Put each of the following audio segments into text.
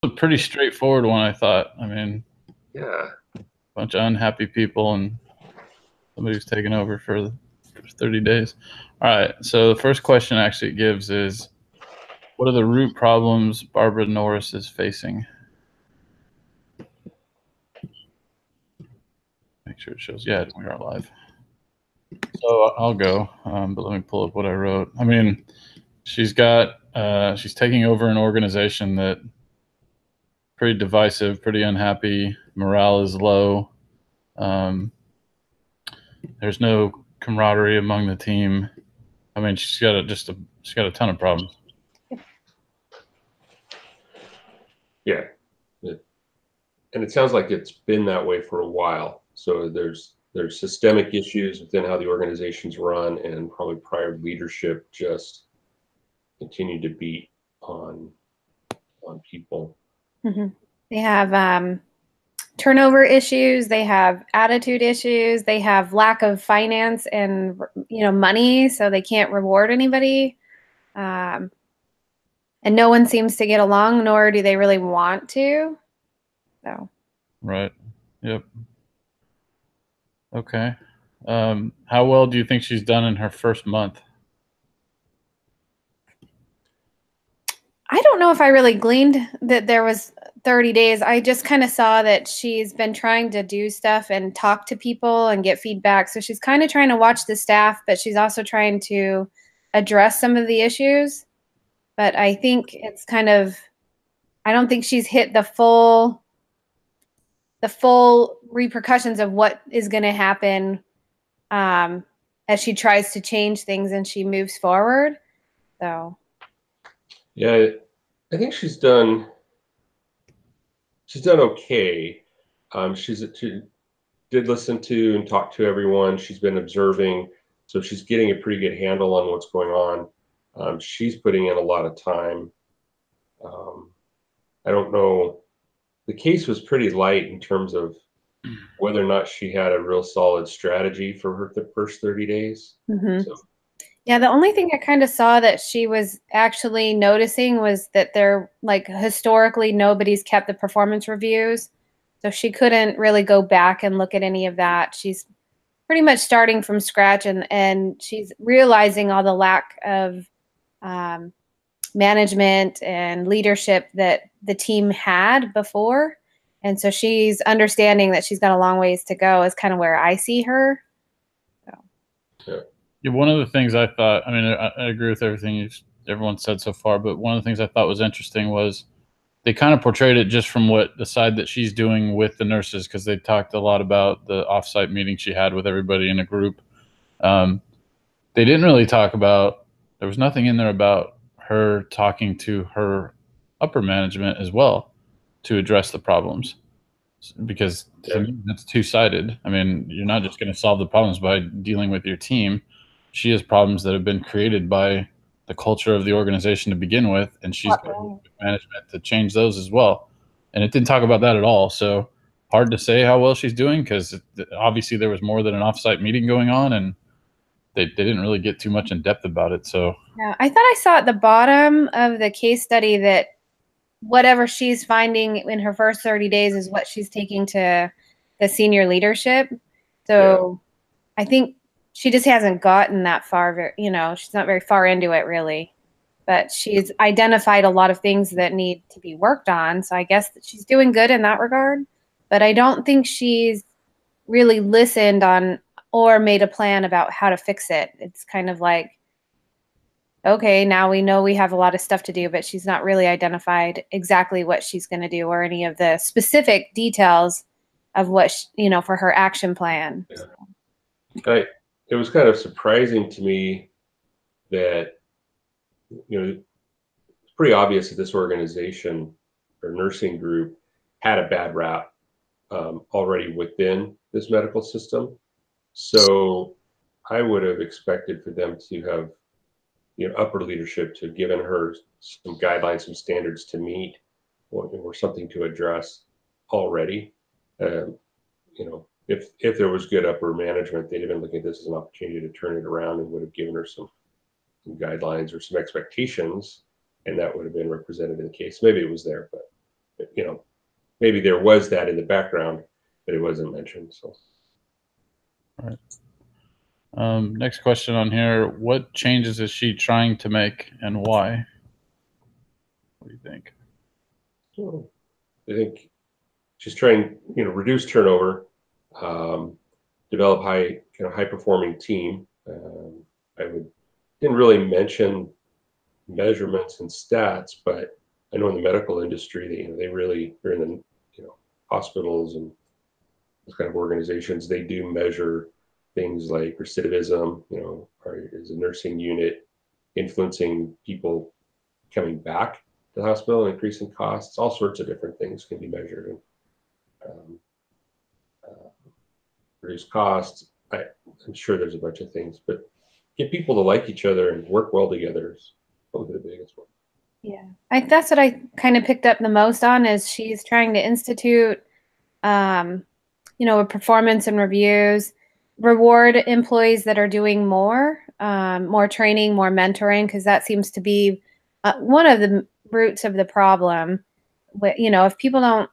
a pretty straightforward one, I thought. I mean, Yeah. a bunch of unhappy people and somebody who's taken over for 30 days. All right. So the first question actually it gives is, what are the root problems Barbara Norris is facing? Make sure it shows. Yeah, we are live. So I'll go, but let me pull up what I wrote. I mean, she's taking over an organization that pretty divisive, pretty unhappy. Morale is low. Um, there's no camaraderie among the team. I mean, she's got a ton of problems. Yeah. And it sounds like it's been that way for a while. So there's systemic issues within how the organization's run, and probably prior leadership just continued to beat on people. Mm-hmm. They have turnover issues. They have attitude issues. They have lack of finance and money, so they can't reward anybody. And no one seems to get along, nor do they really want to. So. Right. Yep. Okay. How well do you think she's done in her first month? I don't know if I really gleaned that there was 30 days. I just kind of saw that she's been trying to do stuff and talk to people and get feedback. So she's kind of trying to watch the staff, but she's also trying to address some of the issues. But I think it's kind of, I don't think she's hit the full repercussions of what is going to happen as she tries to change things and she moves forward. So. Yeah, I think she's done okay. She did listen to and talk to everyone. She's been observing, so she's getting a pretty good handle on what's going on. She's putting in a lot of time. I don't know. The case was pretty light in terms of whether or not she had a real solid strategy for her the first 30 days. Mm-hmm. So. Yeah, the only thing I kind of saw that she was actually noticing was that historically nobody's kept the performance reviews. So she couldn't really go back and look at any of that. She's pretty much starting from scratch, and she's realizing all the lack of management and leadership that the team had before. And so she's understanding that she's got a long ways to go is kind of where I see her. So. Yeah. Yeah, one of the things I thought, I mean, I agree with everything everyone said so far, but one of the things I thought was interesting was they kind of portrayed it just from what the side that she's doing with the nurses, because they talked a lot about the offsite meeting she had with everybody in a group. They didn't really talk about, there was nothing in there about her talking to her upper management as well to address the problems, because to me, that's two-sided. I mean, you're not just going to solve the problems by dealing with your team. She has problems that have been created by the culture of the organization to begin with, and she's got management to change those as well. And it didn't talk about that at all. So hard to say how well she's doing, because obviously there was more than an offsite meeting going on, and they didn't really get too much in depth about it. So yeah, I thought I saw at the bottom of the case study that whatever she's finding in her first 30 days is what she's taking to the senior leadership. So I think she just hasn't gotten that far. She's not very far into it, really. But she's identified a lot of things that need to be worked on. So I guess that she's doing good in that regard. But I don't think she's really listened on or made a plan about how to fix it. It's kind of like, okay, now we know we have a lot of stuff to do, but she's not really identified exactly what she's going to do or any of the specific details of what, for her action plan. Yeah. It was kind of surprising to me that, it's pretty obvious that this organization or nursing group had a bad rap already within this medical system. So I would have expected for them to have, upper leadership to have given her some guidelines, some standards to meet, or something to address already. If there was good upper management, they'd have been looking at this as an opportunity to turn it around and would have given her some guidelines or some expectations, and that would have been represented in the case. Maybe it was there, but maybe there was that in the background, but it wasn't mentioned. So. All right. Next question on here. What changes is she trying to make and why? What do you think? I think she's trying, reduce turnover, develop high performing team. Didn't really mention measurements and stats, but I know in the medical industry, they really are in the, hospitals and those kind of organizations. They do measure things like recidivism. Is a nursing unit influencing people coming back to the hospital, increasing costs? All sorts of different things can be measured and reduce costs. I'm sure there's a bunch of things, but get people to like each other and work well together is probably the biggest one. Yeah, that's what I kind of picked up the most on, is she's trying to institute, performance and reviews, reward employees that are doing more training, more mentoring, because that seems to be one of the roots of the problem. If people don't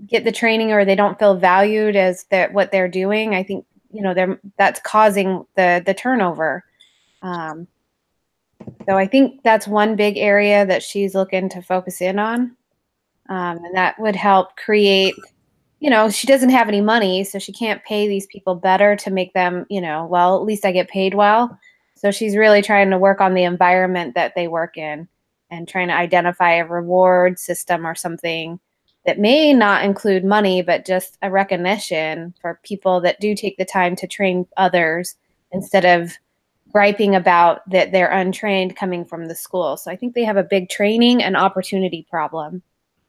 get the training or they don't feel valued as what they're doing, I think that's causing the turnover. So I think that's one big area that she's looking to focus in on, and that would help create. She doesn't have any money, so she can't pay these people better to make them, well, at least I get paid well. So she's really trying to work on the environment that they work in and trying to identify a reward system or something that may not include money, but just a recognition for people that do take the time to train others instead of griping about that they're untrained coming from the school. So I think they have a big training and opportunity problem.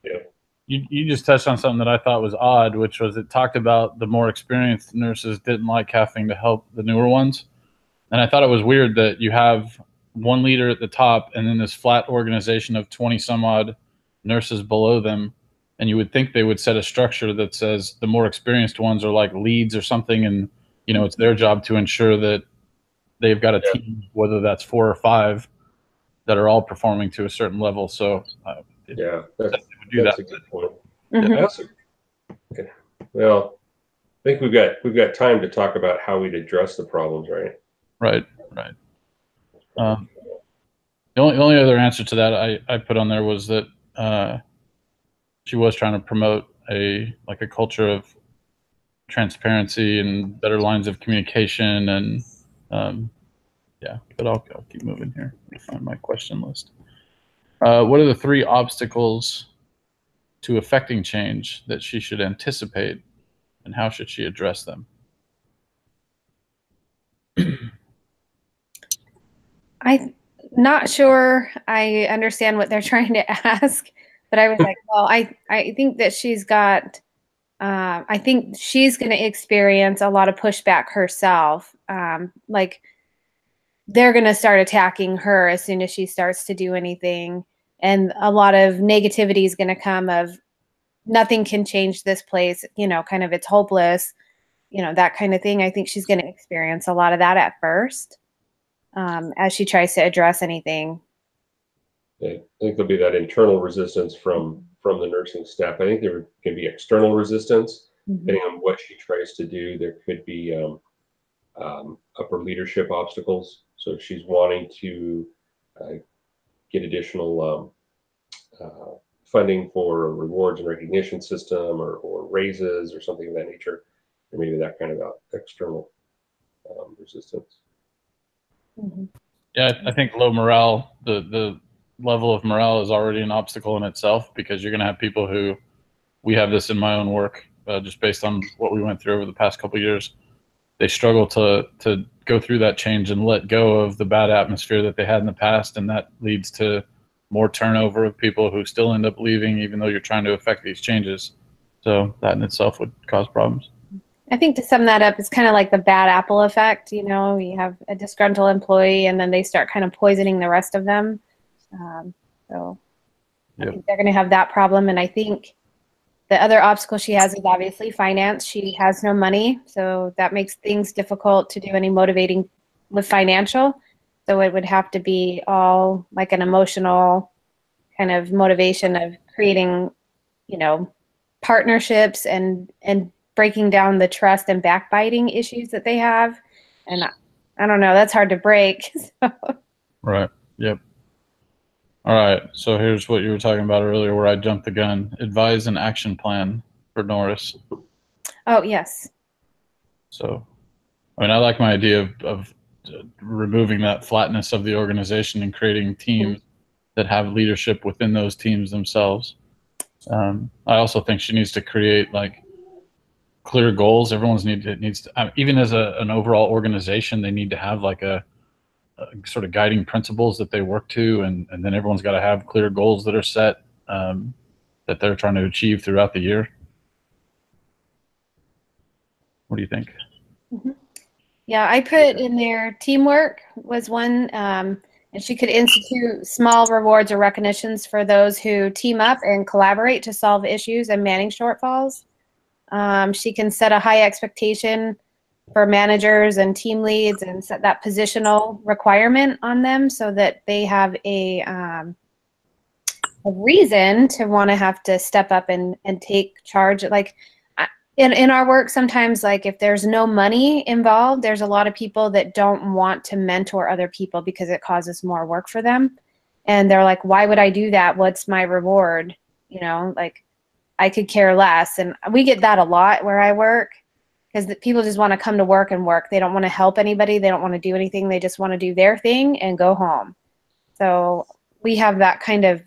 Yeah. You just touched on something that I thought was odd, which was it talked about the more experienced nurses didn't like having to help the newer ones. And I thought it was weird that you have one leader at the top and then this flat organization of 20 some odd nurses below them. And you would think they would set a structure that says the more experienced ones are like leads or something. And, it's their job to ensure that they've got a team, whether that's 4 or 5, that are all performing to a certain level. So that's a good point. Mm-hmm. Well, I think we've got time to talk about how we'd address the problems, right? Right. The only other answer to that I put on there was that she was trying to promote a culture of transparency and better lines of communication, and but I'll keep moving here to find my question list. What are the 3 obstacles to affecting change that she should anticipate, and how should she address them? I'm not sure I understand what they're trying to ask, but I was like, well, I think that she's got, I think she's going to experience a lot of pushback herself. They're going to start attacking her as soon as she starts to do anything. And a lot of negativity is going to come of nothing can change this place, kind of it's hopeless, that kind of thing. I think she's going to experience a lot of that at first as she tries to address anything. I think there'll be that internal resistance from the nursing staff. I think there can be external resistance, depending on what she tries to do. There could be upper leadership obstacles. So if she's wanting to get additional funding for a rewards and recognition system or raises or something of that nature, or maybe that kind of external resistance. Yeah, I think low morale, the level of morale is already an obstacle in itself, because you're going to have people who, we have this in my own work, just based on what we went through over the past couple of years. They struggle to go through that change and let go of the bad atmosphere that they had in the past, and that leads to more turnover of people who still end up leaving, even though you're trying to affect these changes. So that in itself would cause problems. I think to sum that up, it's kind of like the bad apple effect. You have a disgruntled employee, and then they start kind of poisoning the rest of them. I think they're going to have that problem. And I think the other obstacle she has is obviously finance. She has no money, so that makes things difficult to do any motivating with financial. So it would have to be all like an emotional kind of motivation of creating, you know, partnerships and breaking down the trust and backbiting issues that they have. And I don't know, that's hard to break. So. Right. Yep. All right. So here's what you were talking about earlier where I jumped the gun. Advise an action plan for Norris. Oh, yes. So, I mean, I like my idea of removing that flatness of the organization and creating teams that have leadership within those teams themselves. I also think she needs to create like clear goals. Everyone's needs to, even as an overall organization, they need to have like a sort of guiding principles that they work to, and then everyone's got to have clear goals that are set that they're trying to achieve throughout the year. What do you think? Mm-hmm. Yeah, I put in there teamwork was one, and she could institute small rewards or recognitions for those who team up and collaborate to solve issues and manage shortfalls. She can set a high expectation for managers and team leads and set that positional requirement on them so that they have a reason to want to have to step up and take charge. Like in our work, sometimes like if there's no money involved, there's a lot of people that don't want to mentor other people because it causes more work for them. And they're like, why would I do that? What's my reward? You know, like I could care less. And we get that a lot where I work. Because people just want to come to work and work. They don't want to help anybody. They don't want to do anything. They just want to do their thing and go home. So we have that kind of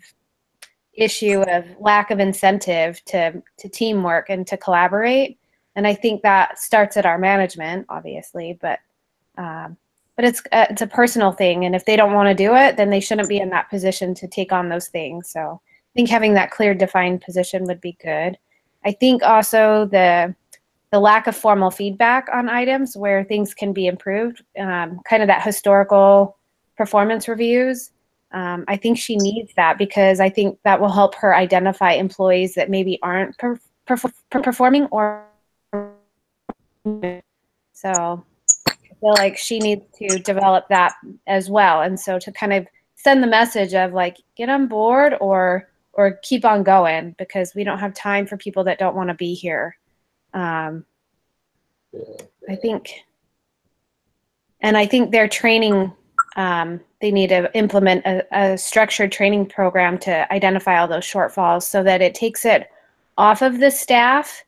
issue of lack of incentive to teamwork and to collaborate. And I think that starts at our management, obviously, but it's a personal thing. And if they don't want to do it, then they shouldn't be in that position to take on those things. So I think having that clear, defined position would be good. I think also the lack of formal feedback on items where things can be improved, kind of that historical performance reviews. I think she needs that because I think that will help her identify employees that maybe aren't performing or so I feel like she needs to develop that as well. And so to kind of send the message of like, get on board or keep on going because we don't have time for people that don't want to be here. I think their training, they need to implement a structured training program to identify all those shortfalls so that it takes it off of the staff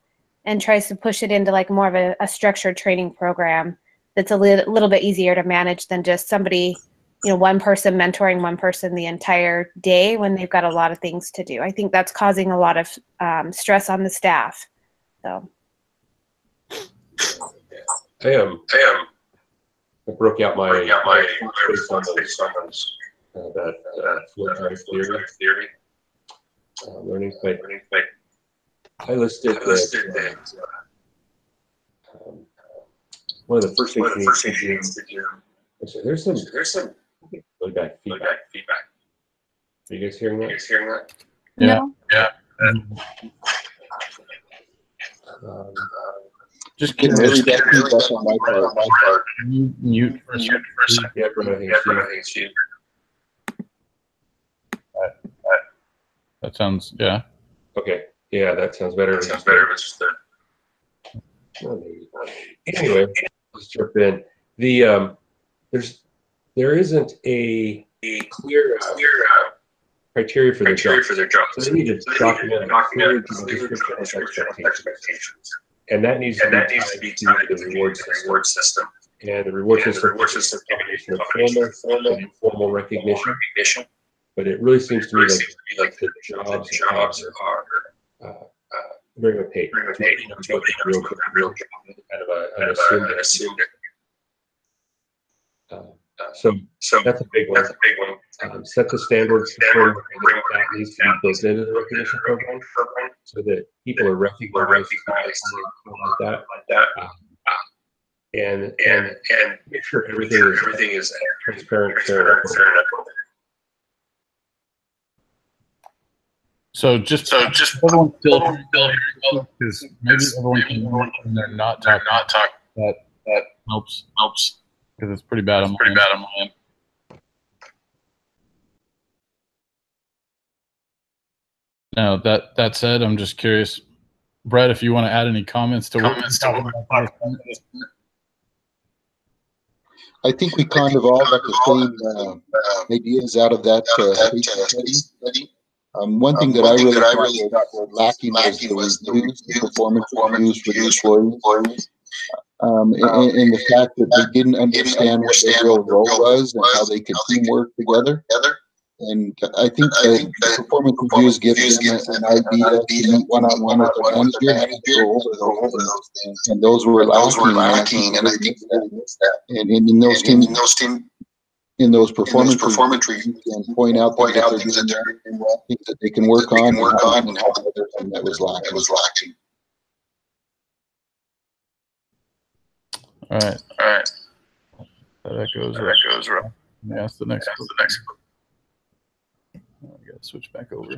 and tries to push it into like more of a structured training program that's a little bit easier to manage than just somebody, you know, one person mentoring one person the entire day when they've got a lot of things to do. I think that's causing a lot of stress on the staff. So. I broke out my based on those that flow chart theory learning. But I listed one of the first things we need to do. There's some really bad feedback. Are you guys hearing that? Yeah. No. Yeah. Just getting really bad feedback on my part. Mute for a second. Yeah, but I think it's you. That sounds, yeah. Okay. Yeah, that sounds better. It's just anyway, let's jump in. There isn't a clear criteria for their job. So they need to document clear expectations. And that needs to be tied to the reward system. And the reward system is a combination of formal and informal recognition. But it really seems to me like the jobs are very opaque. Nobody knows what the real job is. Kind of an assumed. So that's a big one. Set the standards for that needs to be built into the recognition program so that people are recognized like that. And make sure everything is transparent, fair, and equitable. So just everyone still because maybe everyone can work when they're not talking. That helps because it's pretty bad on my end. Now that said, I'm just curious, Brett, if you want to add any comments to what I think we kind of all got the same ideas out of that study. One thing that I really thought was lacking was the reviews, the performance reviews for the employees. And the fact that they didn't understand what their real role was and how they could teamwork together. And I think the performance reviews give them an idea to meet one-on-one with the manager and go over those things. And those were lacking, and I think really missed that. And in those in those performance reviews, you can point out things that they're doing well, things that they can work on, and help other thing that was lacking. All right. That goes right. Let me ask the next one. I gotta switch back over.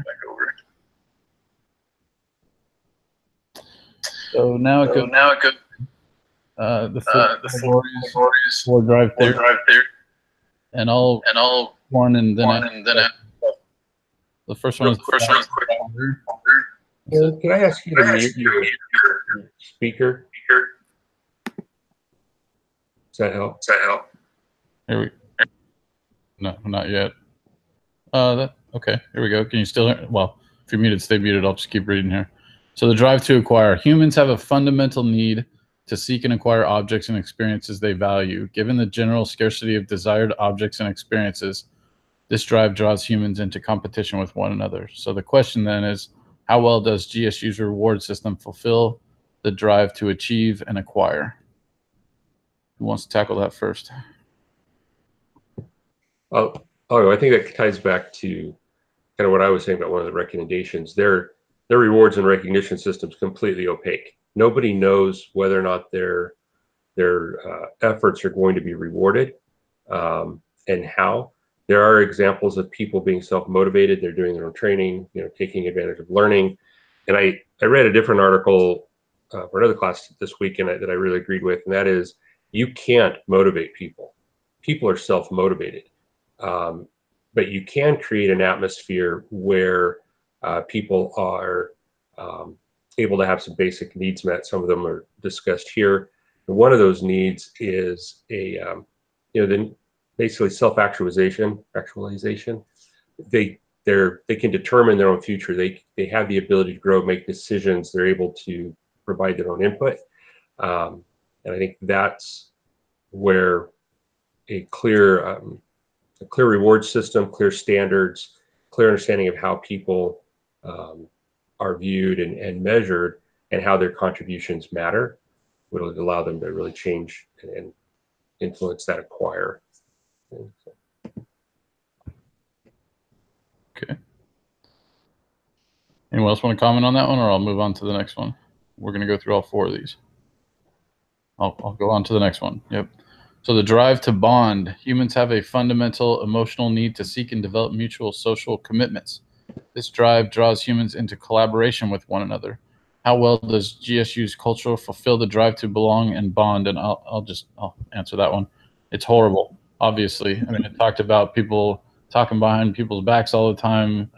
So now it goes. The four drive theory, and all one, and then the first one is quick. Can I ask you to mute your speaker? Does that help? Here we. No, not yet. Okay. Here we go. Can you still hear? Well, if you're muted, stay muted. I'll just keep reading here. So the drive to acquire. Humans have a fundamental need to seek and acquire objects and experiences they value. Given the general scarcity of desired objects and experiences, this drive draws humans into competition with one another. So the question then is, how well does GSU's reward system fulfill the drive to achieve and acquire? Who wants to tackle that first? I think that ties back to kind of what I was saying about one of the recommendations. Their rewards and recognition systems completely opaque. Nobody knows whether or not their efforts are going to be rewarded, and how. There are examples of people being self-motivated. They're doing their own training, taking advantage of learning. And I read a different article for another class this week, and that I really agreed with, and that is, you can't motivate people. People are self-motivated. But you can create an atmosphere where people are able to have some basic needs met. Some of them are discussed here. And one of those needs is basically self-actualization. They can determine their own future. They have the ability to grow, make decisions. They're able to provide their own input. And I think that's where a clear reward system, clear standards, clear understanding of how people are viewed and measured, and how their contributions matter, will allow them to really change and influence that acquire. Okay. Anyone else want to comment on that one, or I'll move on to the next one? We're going to go through all four of these. I'll go on to the next one. Yep. So the drive to bond. Humans have a fundamental emotional need to seek and develop mutual social commitments. This drive draws humans into collaboration with one another. How well does GSU's culture fulfill the drive to belong and bond? And I'll answer that one. It's horrible, obviously. I mean, it talked about people talking behind people's backs all the time.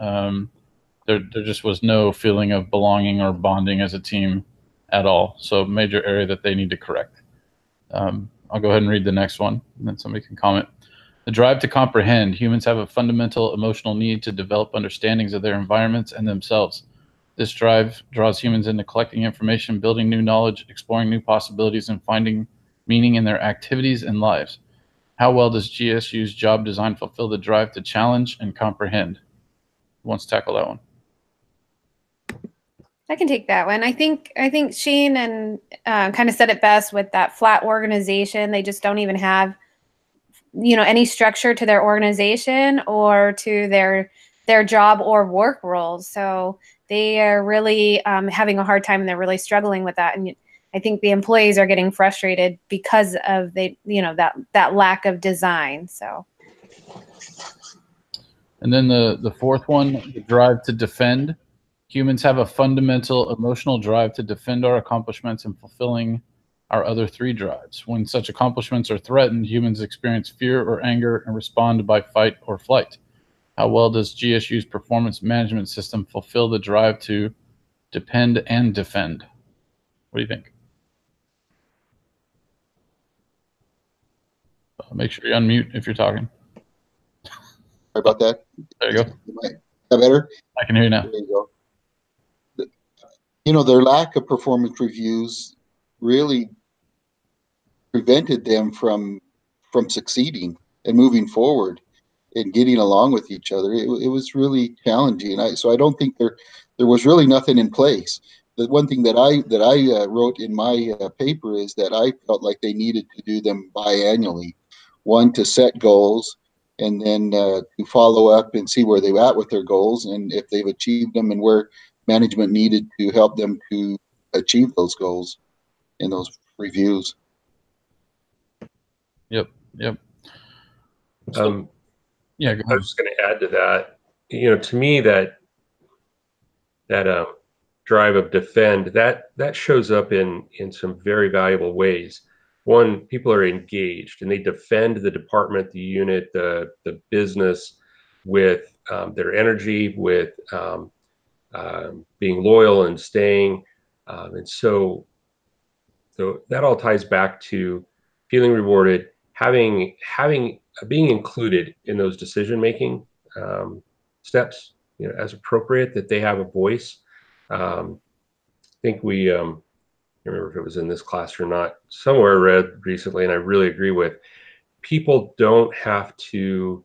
There just was no feeling of belonging or bonding as a team at all. So major area that they need to correct. I'll go ahead and read the next one, and then somebody can comment. The drive to comprehend. Humans have a fundamental emotional need to develop understandings of their environments and themselves. This drive draws humans into collecting information, building new knowledge, exploring new possibilities, and finding meaning in their activities and lives. How well does GSU's job design fulfill the drive to challenge and comprehend? Who wants to tackle that one? I can take that one. I think Shane and kind of said it best with that flat organization. They just don't even have, any structure to their organization or to their job or work roles. So they are really having a hard time, and they're really struggling with that. And I think the employees are getting frustrated because of that lack of design. So. And then the fourth one, the drive to defend. Humans have a fundamental emotional drive to defend our accomplishments and fulfilling our other three drives. When such accomplishments are threatened, humans experience fear or anger and respond by fight or flight. How well does GSU's performance management system fulfill the drive to depend and defend? What do you think? Make sure you unmute if you're talking. Sorry about that. There you go. Is that better? I can hear you now. There you go. You know, their lack of performance reviews really prevented them from succeeding and moving forward and getting along with each other. It was really challenging. So I don't think there was really nothing in place. The one thing that I wrote in my paper is that I felt like they needed to do them biannually. One, to set goals, and then to follow up and see where they're at with their goals and if they've achieved them, and where management needed to help them to achieve those goals in those reviews. Yep. Yeah, go I ahead. was just going to add to that. You know, to me, that drive of defend, that shows up in some very valuable ways. One, people are engaged and they defend the department, the unit, the business with their energy, with being loyal and staying, and so that all ties back to feeling rewarded, being included in those decision-making steps, you know, as appropriate, that they have a voice. I think we, I don't remember if it was in this class or not, somewhere I read recently, and I really agree with, people don't have to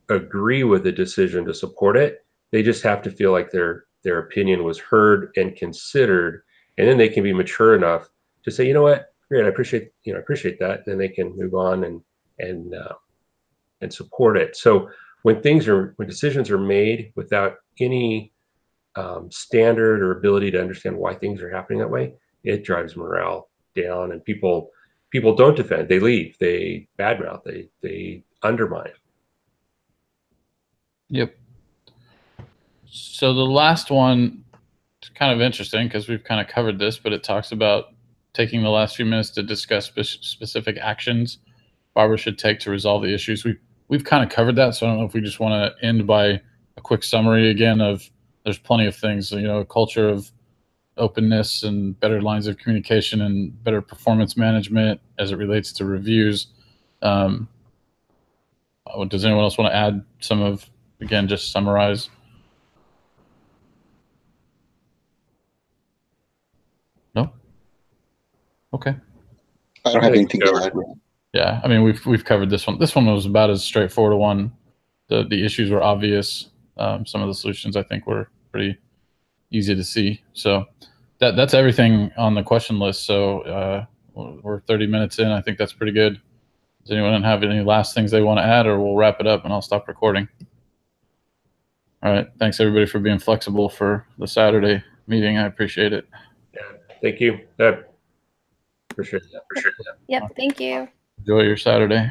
agree with the decision to support it. They just have to feel like their opinion was heard and considered, and then they can be mature enough to say, you know what, great, I appreciate that, and then they can move on and support it. So when decisions are made without any standard or ability to understand why things are happening that way, it drives morale down, and people don't defend. They leave. They badmouth. They undermine. Yep. So the last one is kind of interesting because we've kind of covered this, but it talks about taking the last few minutes to discuss specific actions Barbara should take to resolve the issues. We've kind of covered that, so I don't know if we just want to end by a quick summary again of, there's plenty of things, you know, a culture of openness and better lines of communication and better performance management as it relates to reviews. Does anyone else want to add some of, again, just summarize? No? Okay. I don't have anything to add. Yeah, I mean, we've covered this one. This one was about as straightforward a one. The issues were obvious. Some of the solutions, I think, were pretty easy to see. So that's everything on the question list. So we're 30 minutes in. I think that's pretty good. Does anyone have any last things they want to add, or we'll wrap it up and I'll stop recording? All right. Thanks, everybody, for being flexible for the Saturday meeting. I appreciate it. Yeah, thank you. Appreciate that. Yep, thank you. Enjoy your Saturday.